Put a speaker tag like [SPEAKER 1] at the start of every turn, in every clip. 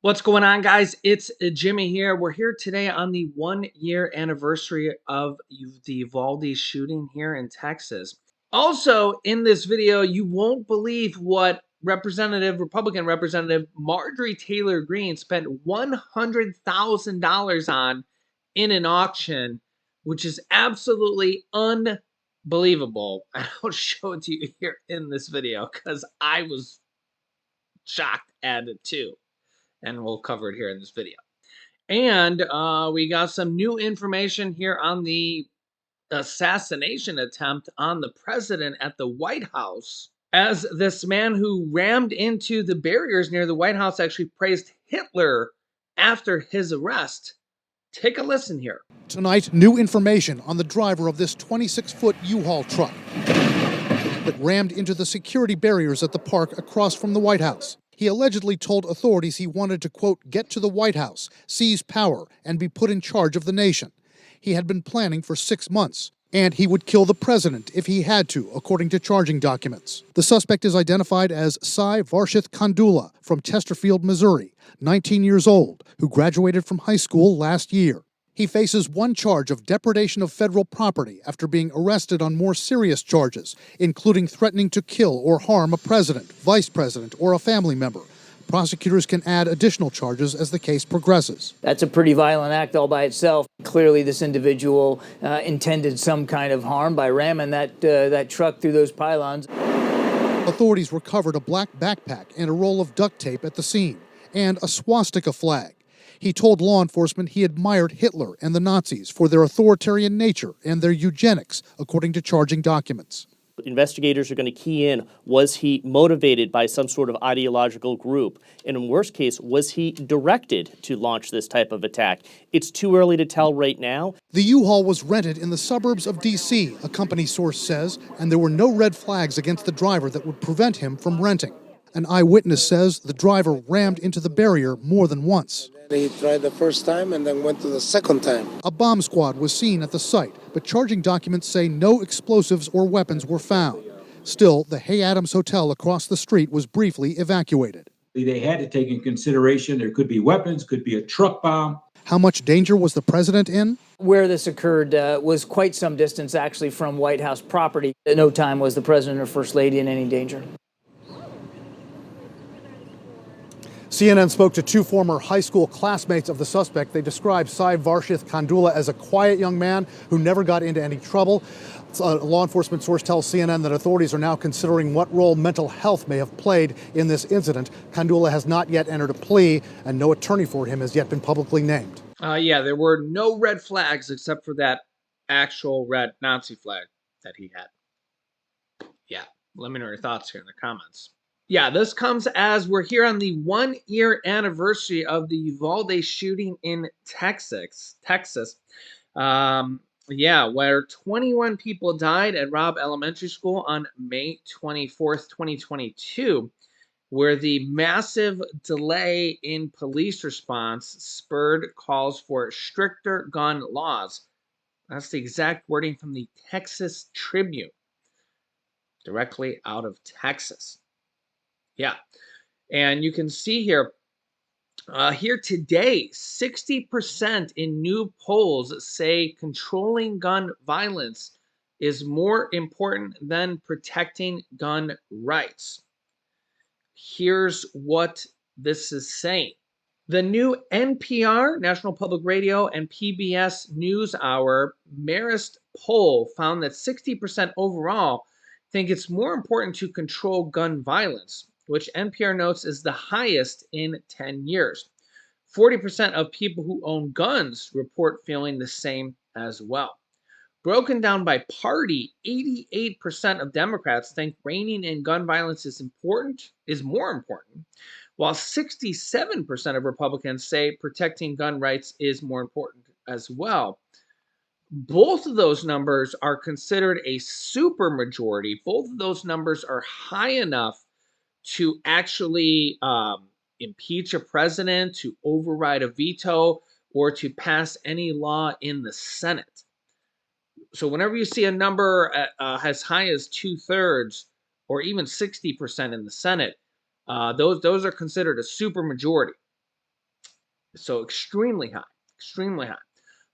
[SPEAKER 1] What's going on, guys? It's Jimmy here. We're here today on the 1 year anniversary of the Uvalde shooting here in Texas. Also, in this video, you won't believe what Republican Representative Marjorie Taylor Greene spent $100,000 on in an auction, which is absolutely unbelievable. And I'll show it to you here in this video because I was shocked at it too, and we'll cover it here in this video. And we got some new information here on the assassination attempt on the president at the White House, as this man who rammed into the barriers near the White House actually praised Hitler after his arrest. Take a listen here.
[SPEAKER 2] Tonight, new information on the driver of this 26-foot U-Haul truck that rammed into the security barriers at the park across from the White House. He allegedly told authorities he wanted to, quote, get to the White House, seize power, and be put in charge of the nation. He had been planning for 6 months, and he would kill the president if he had to, according to charging documents. The suspect is identified as Cy Varshith Kandula from Chesterfield, Missouri, 19 years old, who graduated from high school last year. He faces one charge of depredation of federal property after being arrested on more serious charges, including threatening to kill or harm a president, vice president, or a family member. Prosecutors can add additional charges as the case progresses.
[SPEAKER 3] That's a pretty violent act all by itself. Clearly, this individual intended some kind of harm by ramming that truck through those pylons.
[SPEAKER 2] Authorities recovered a black backpack and a roll of duct tape at the scene, and a swastika flag. He told law enforcement he admired Hitler and the Nazis for their authoritarian nature and their eugenics, according to charging documents.
[SPEAKER 4] Investigators are going to key in, was he motivated by some sort of ideological group? And in worst case, was he directed to launch this type of attack? It's too early to tell right now.
[SPEAKER 2] The U-Haul was rented in the suburbs of D.C., a company source says, and there were no red flags against the driver that would prevent him from renting. An eyewitness says the driver rammed into the barrier more than once.
[SPEAKER 5] He tried the first time and then went to the second time.
[SPEAKER 2] A bomb squad was seen at the site, but charging documents say no explosives or weapons were found. Still, the Hay Adams Hotel across the street was briefly evacuated.
[SPEAKER 6] They had to take in consideration there could be weapons, could be a truck bomb.
[SPEAKER 2] How much danger was the president in?
[SPEAKER 3] Where this occurred was quite some distance, actually, from White House property. At no time was the president or first lady in any danger.
[SPEAKER 2] CNN spoke to two former high school classmates of the suspect. They described Cy Varshith Kandula as a quiet young man who never got into any trouble. A law enforcement source tells CNN that authorities are now considering what role mental health may have played in this incident. Kandula has not yet entered a plea, and no attorney for him has yet been publicly named.
[SPEAKER 1] Yeah, there were no red flags except for that actual red Nazi flag that he had. Yeah, let me know your thoughts here in the comments. Yeah, this comes as we're here on the 1 year anniversary of the Uvalde shooting in Texas. Where 21 people died at Robb Elementary School on May 24th, 2022, where the massive delay in police response spurred calls for stricter gun laws. That's the exact wording from the Texas Tribune, directly out of Texas. Yeah, and you can see here, today, 60% in new polls say controlling gun violence is more important than protecting gun rights. Here's what this is saying. The new NPR, National Public Radio, and PBS NewsHour Marist poll found that 60% overall think it's more important to control gun violence, which NPR notes is the highest in 10 years. 40% of people who own guns report feeling the same as well. Broken down by party, 88% of Democrats think reining in gun violence is more important, while 67% of Republicans say protecting gun rights is more important as well. Both of those numbers are considered a supermajority. Both of those numbers are high enough to actually impeach a president, to override a veto, or to pass any law in the Senate. So whenever you see a number as high as 2/3 or even 60% in the Senate, those are considered a supermajority. So extremely high, extremely high.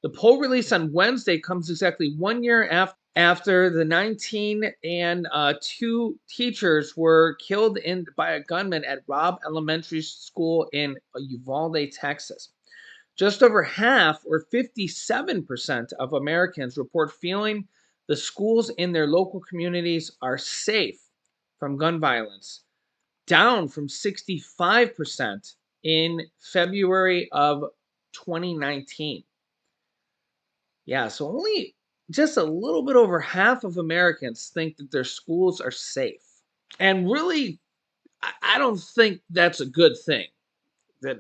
[SPEAKER 1] The poll release on Wednesday comes exactly 1 year after the 19 and 2 teachers were killed by a gunman at Robb Elementary School in Uvalde, Texas. Just over half, or 57% of Americans, report feeling the schools in their local communities are safe from gun violence, down from 65% in February of 2019. Yeah, so only just a little bit over half of Americans think that their schools are safe. And really, I don't think that's a good thing. That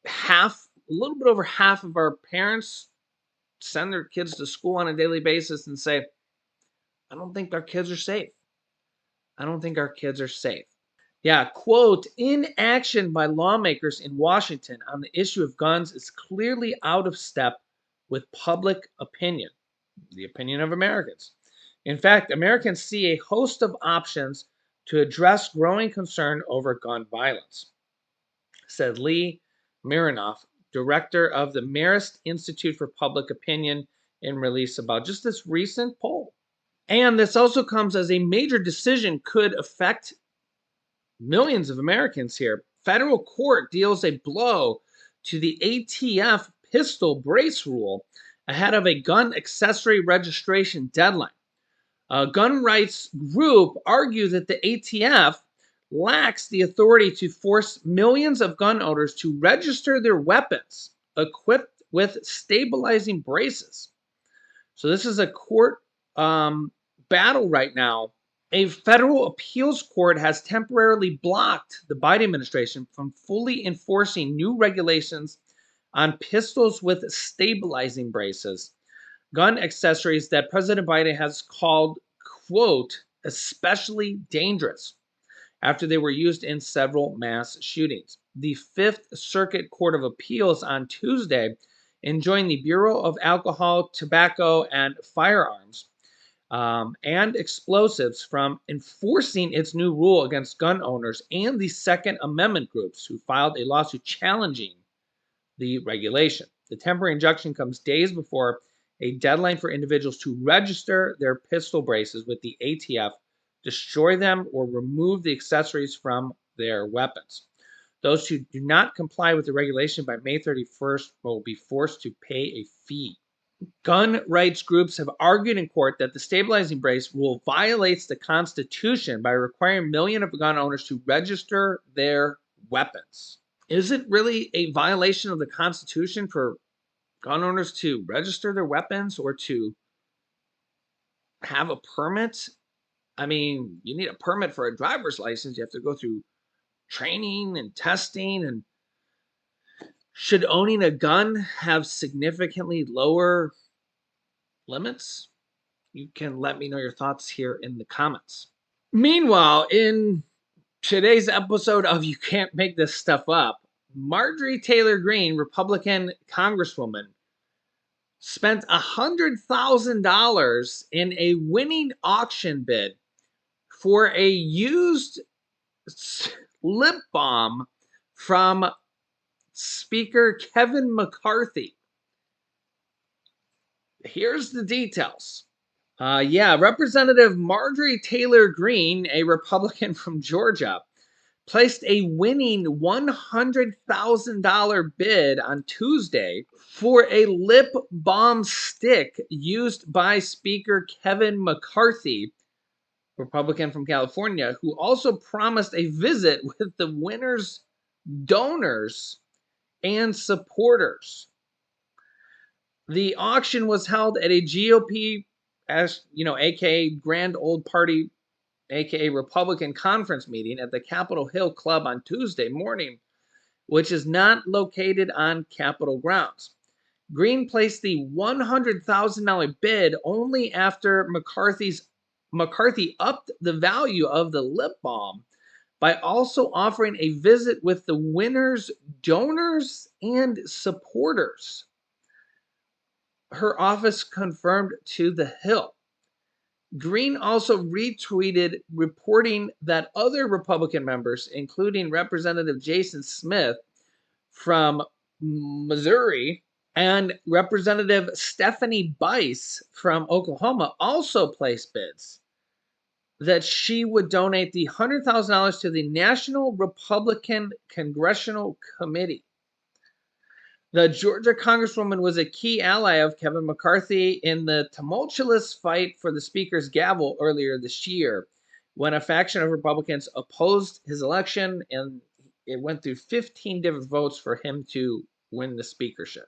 [SPEAKER 1] a little bit over half of our parents send their kids to school on a daily basis and say, I don't think our kids are safe. I don't think our kids are safe. Yeah, quote, inaction by lawmakers in Washington on the issue of guns is clearly out of step with public opinion, the opinion of Americans. In fact, Americans see a host of options to address growing concern over gun violence, said Lee Mironoff, director of the Marist Institute for Public Opinion, in release about just this recent poll. And this also comes as a major decision could affect millions of Americans here. Federal court deals a blow to the ATF pistol brace rule ahead of a gun accessory registration deadline. A gun rights group argue that the ATF lacks the authority to force millions of gun owners to register their weapons equipped with stabilizing braces. So this is a court battle right now. A federal appeals court has temporarily blocked the Biden administration from fully enforcing new regulations on pistols with stabilizing braces, gun accessories that President Biden has called, quote, especially dangerous after they were used in several mass shootings. The Fifth Circuit Court of Appeals on Tuesday enjoined the Bureau of Alcohol, Tobacco, and Firearms and Explosives from enforcing its new rule against gun owners and the Second Amendment groups who filed a lawsuit challenging the regulation. The temporary injunction comes days before a deadline for individuals to register their pistol braces with the ATF, destroy them, or remove the accessories from their weapons. Those who do not comply with the regulation by May 31st will be forced to pay a fee. Gun rights groups have argued in court that the stabilizing brace rule violates the Constitution by requiring millions of gun owners to register their weapons. Is it really a violation of the Constitution for gun owners to register their weapons or to have a permit? I mean, you need a permit for a driver's license. You have to go through training and testing. And should owning a gun have significantly lower limits? You can let me know your thoughts here in the comments. Meanwhile, in today's episode of You Can't Make This Stuff Up, Marjorie Taylor Greene, Republican Congresswoman, spent $100,000 in a winning auction bid for a used lip balm from Speaker Kevin McCarthy. Here's the details. Representative Marjorie Taylor Greene, a Republican from Georgia, placed a winning $100,000 bid on Tuesday for a lip balm stick used by Speaker Kevin McCarthy, Republican from California, who also promised a visit with the winner's donors and supporters. The auction was held at a GOP, aka Grand Old Party, aka Republican conference meeting at the Capitol Hill Club on Tuesday morning, which is not located on Capitol grounds. Greene placed the $100,000 bid only after McCarthy upped the value of the lip balm by also offering a visit with the winner's donors and supporters. Her office confirmed to The Hill. Greene also retweeted reporting that other Republican members, including Representative Jason Smith from Missouri, and Representative Stephanie Bice from Oklahoma also placed bids that she would donate the $100,000 to the National Republican Congressional Committee. The Georgia Congresswoman was a key ally of Kevin McCarthy in the tumultuous fight for the Speaker's gavel earlier this year, when a faction of Republicans opposed his election, and it went through 15 different votes for him to win the speakership.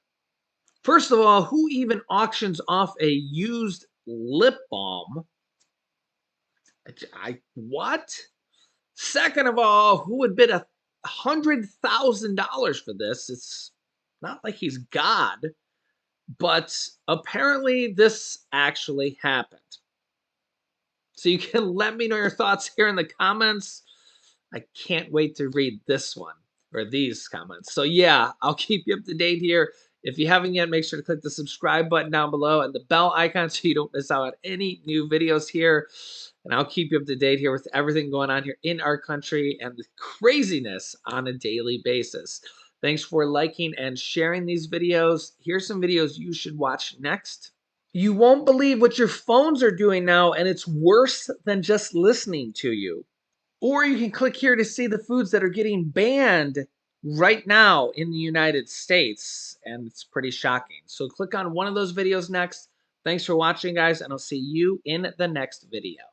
[SPEAKER 1] First of all, who even auctions off a used lip balm? What? Second of all, who would bid $100,000 for this? It's not like he's God, but apparently this actually happened. So you can let me know your thoughts here in the comments. I can't wait to read this one or these comments. So yeah, I'll keep you up to date here. If you haven't yet, make sure to click the subscribe button down below and the bell icon so you don't miss out on any new videos here. And I'll keep you up to date here with everything going on here in our country and the craziness on a daily basis. Thanks for liking and sharing these videos. Here's some videos you should watch next. You won't believe what your phones are doing now, and it's worse than just listening to you. Or you can click here to see the foods that are getting banned right now in the United States, and it's pretty shocking. So click on one of those videos next. Thanks for watching, guys, and I'll see you in the next video.